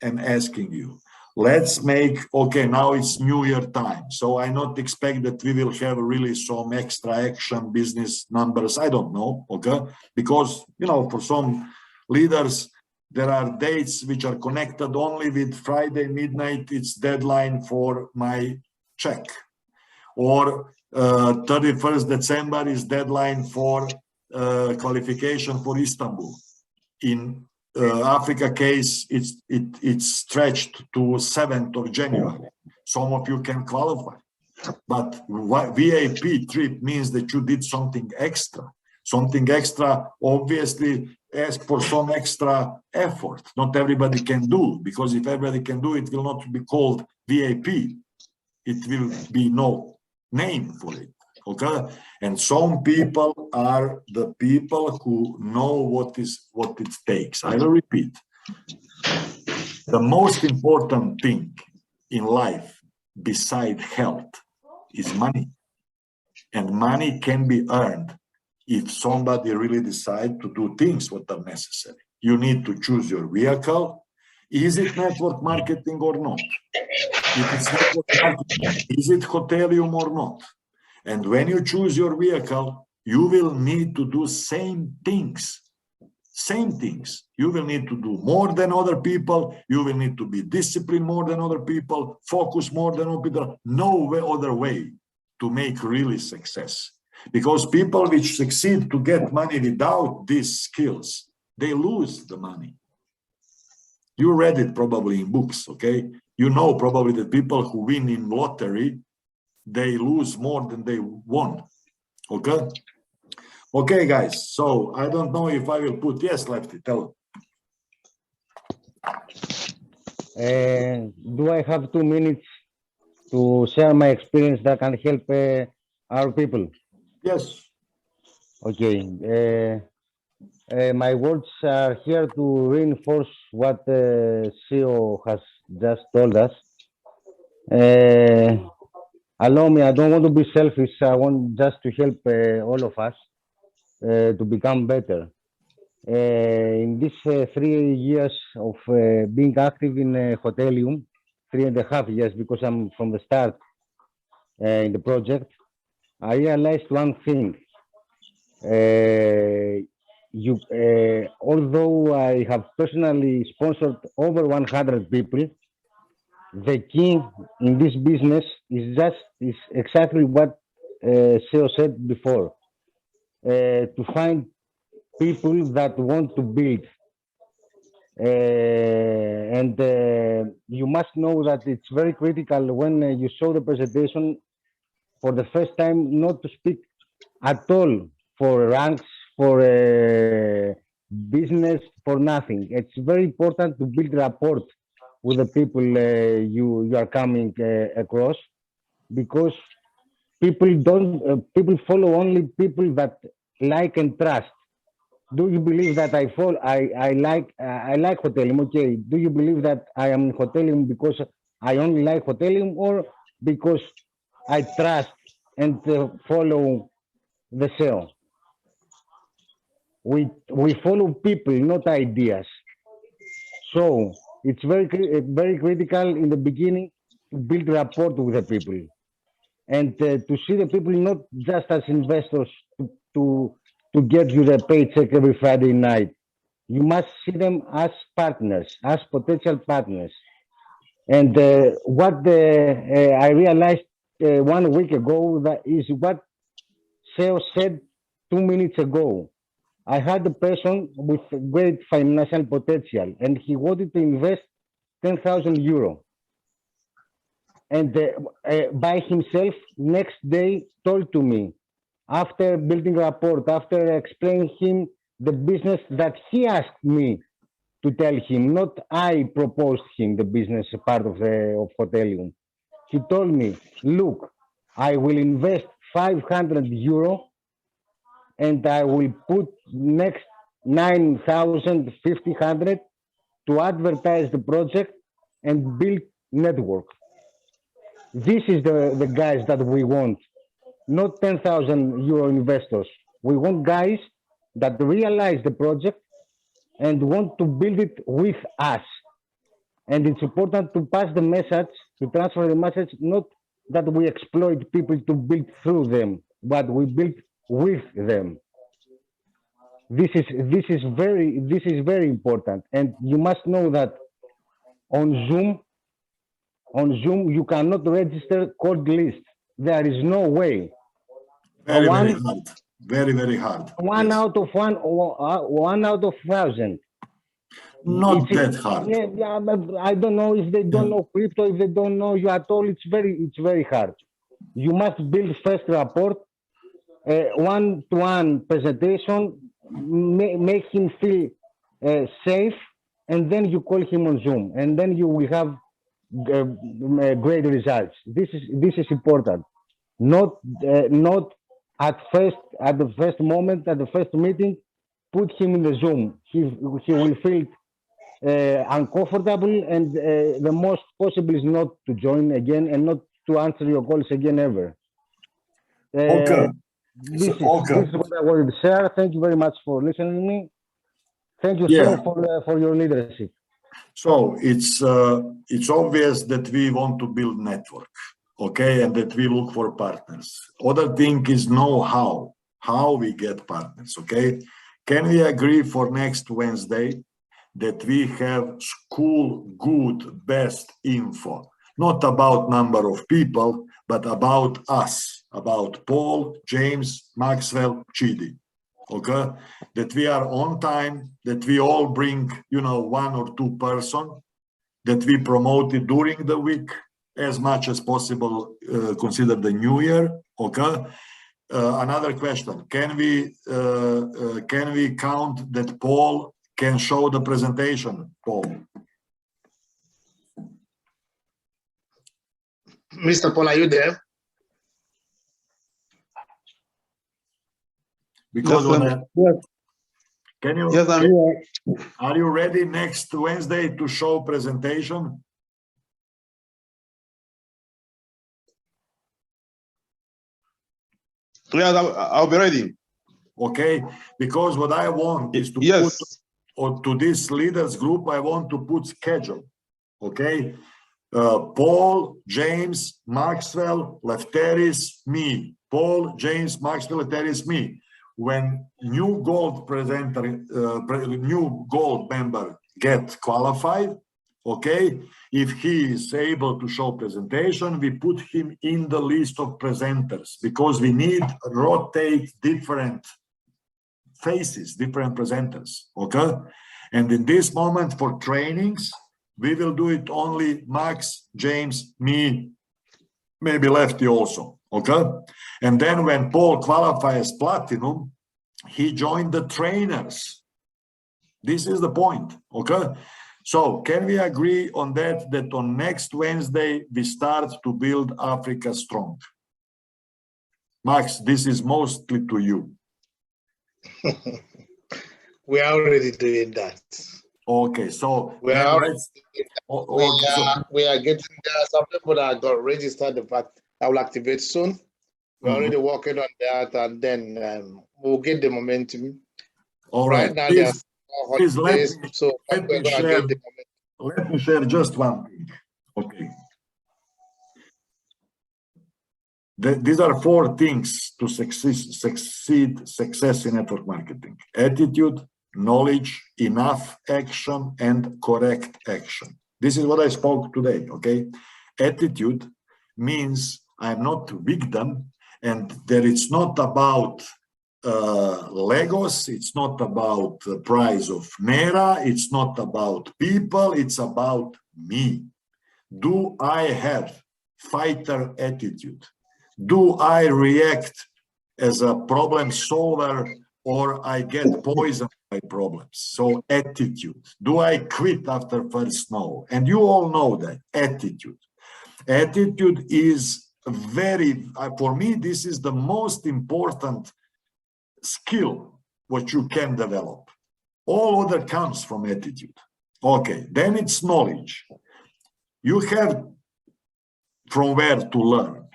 am asking you, let's make, okay, now it's New Year time. So I not expect that we will have really some extra action business numbers. I don't know, okay? Because, for some leaders, there are dates which are connected only with Friday midnight. It's deadline for my check. Or 31st December is deadline for qualification for Istanbul. In Africa case, it's stretched to 7th of January. Some of you can qualify. But VIP trip means that you did something extra. Something extra, obviously, ask for some extra effort. Not everybody can do, because if everybody can do it, will not be called VIP. It will be no name for it, okay? And some people are the people who know what it takes. I will repeat. The most important thing in life beside health is money. And money can be earned if somebody really decides to do things what are necessary. You need to choose your vehicle. Is it network marketing or not? If it's network marketing, is it Hotelium or not? And when you choose your vehicle, you will need to do same things. Same things. You will need to do more than other people. You will need to be disciplined more than other people, focus more than other people. No other way to make really success. Because people which succeed to get money without these skills, they lose the money. You read it probably in books, okay? You know probably that people who win in lottery, they lose more than they won, okay? Okay, guys, so I don't know if I will put, yes, Lefty, tell. Do I have 2 minutes to share my experience that can help our people? Yes. Okay. My words are here to reinforce what CEO has just told us. Allow me, I don't want to be selfish. I want just to help all of us to become better. In these 3 years of being active in Hotelium, 3.5 years, because I'm from the start in the project, I realized one thing. Although I have personally sponsored over 100 people, the key in this business is exactly what CEO said before. To find people that want to build. And you must know that it's very critical when you show the presentation for the first time not to speak at all for ranks, for business, for nothing. It's very important to build rapport with the people you are coming across, because people follow only people that like and trust. Do you believe that I like Hotelium? Okay. Do you believe that I am in Hotelium because I only like Hotelium, or because I trust and follow the CEO? We follow people, not ideas. So it's very critical in the beginning to build rapport with the people, and to see the people not just as investors to to get you the paycheck every Friday night. You must see them as partners, as potential partners. And what I realized 1 week ago, that is what CEO said 2 minutes ago. I had a person with great financial potential, and he wanted to invest 10,000 euro. And by himself, next day, told to me, after building rapport, after explaining him the business that he asked me to tell him, not I proposed him the business part of Hotelium. He told me, look, I will invest 500 euro and I will put next 9,500 to advertise the project and build network. This is the guys that we want, not 10,000 euro investors. We want guys that realize the project and want to build it with us. And it's important to pass the message, to transfer the message, not that we exploit people to build through them, but we build with them. This is very important. And you must know that on Zoom you cannot register cold list. There is no way. Very hard. Very hard. One Yes. out of 1,000. Not that hard. Yeah, but I don't know if they don't know crypto, if they don't know you at all. It's very hard. You must build first rapport, one-to-one presentation, make him feel safe, and then you call him on Zoom, and then you will have great results. This is important. Not at the first moment, at the first meeting, put him in the Zoom. He will feel uncomfortable, and the most possible is not to join again and not to answer your calls again ever. Okay. This is what I wanted to share. Thank you very much for listening to me. Thank you, sir, for your leadership. So it's obvious that we want to build network, okay, and that we look for partners. Other thing is how we get partners, okay? Can we agree for next Wednesday that we have school good best info, not about number of people, but about us, about Paul, James, Maxwell, Chidi, okay? That we are on time, that we all bring, one or two person, that we promote it during the week as much as possible, consider the new year, okay? Another question, can we count that Paul can show the presentation, Paul? Mr. Paul, are you there? Because Yes, can you? yes, I'm here. Are you ready next Wednesday to show presentation? Yes, I'll be ready. Okay, because what I want is to put to this leaders group, I want to put schedule, okay? Paul, James, Maxwell, Lefteris, me. Paul, James, Maxwell, Lefteris, me. When new gold new gold member get qualified, okay, if he is able to show presentation, we put him in the list of presenters because we need rotate different faces, different presenters, okay? And in this moment for trainings, we will do it only Max, James, me, maybe Lefty also, okay? And then when Paul qualifies platinum, he joined the trainers. This is the point, okay? So can we agree on that, that on next Wednesday, we start to build Africa strong? Max, this is mostly to you. We are already doing that. Okay, so We then are, let's, we are getting there. Some people that got registered, the fact I will activate soon. We're already working on that, and then we'll get the momentum. all Right now, there's please let me, so let we're me gonna share, get the momentum. let me share just one thing. Okay. These are 4 things to success in network marketing: attitude, knowledge, enough action, and correct action. This is what I spoke today, okay? Attitude means I'm not victim, and that it's not about Legos, it's not about the price of Mera, it's not about people, it's about me. Do I have fighter attitude? Do I react as a problem solver, or I get poisoned by problems? So attitude. Do I quit after first no? And you all know that attitude. Attitude is very, for me, this is the most important skill what you can develop. All other comes from attitude. Okay, then it's knowledge. You have from where to learn.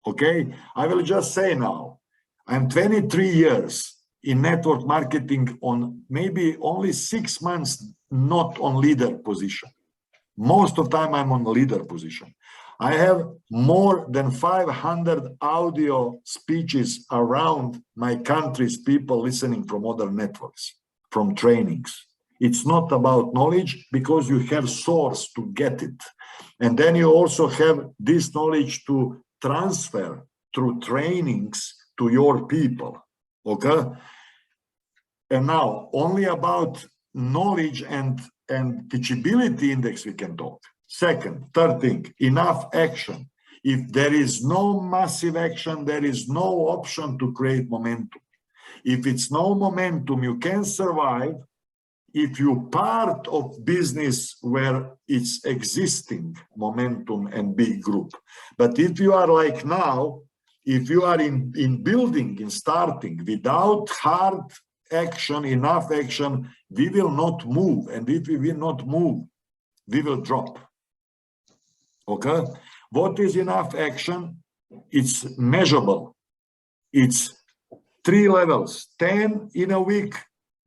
Okay, I will just say now, I'm 23 years in network marketing, on maybe only 6 months not on leader position. Most of the time I'm on leader position. I have more than 500 audio speeches around my country's people listening from other networks, from trainings. It's not about knowledge, because you have source to get it. And then you also have this knowledge to transfer through trainings to your people, okay? And now only about knowledge and teachability index we can talk. Second, third thing, enough action. If there is no massive action, there is no option to create momentum. If it's no momentum, you can survive if you part of business where it's existing momentum and big group. But if you are like now, if you are in building, in starting, without hard action, enough action, we will not move. And if we will not move, we will drop. Okay? What is enough action? It's measurable. It's 3 levels, 10 in a week.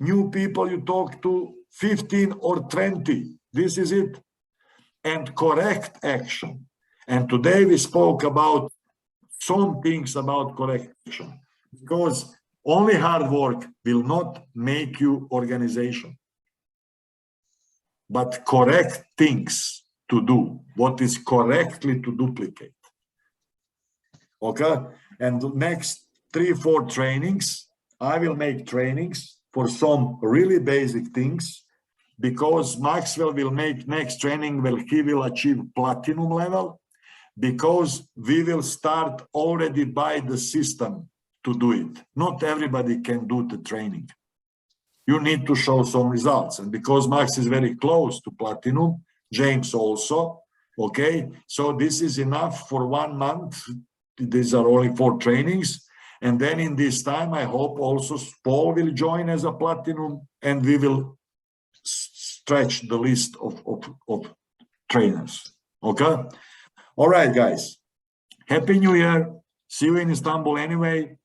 New people you talk to, 15 or 20. This is it. And correct action. And today we spoke about some things about correct action, because only hard work will not make you organization. But correct things to do, what is correctly to duplicate. Okay? And the next 3-4 trainings, I will make trainings for some really basic things, because Maxwell will make next training where he will achieve platinum level, because we will start already by the system to do it. Not everybody can do the training. You need to show some results. And because Max is very close to platinum, James also, okay? So this is enough for 1 month. These are only 4 trainings. And then in this time, I hope also Paul will join as a platinum, and we will stretch the list of trainers. Okay? All right, guys. Happy New Year. See you in Istanbul anyway.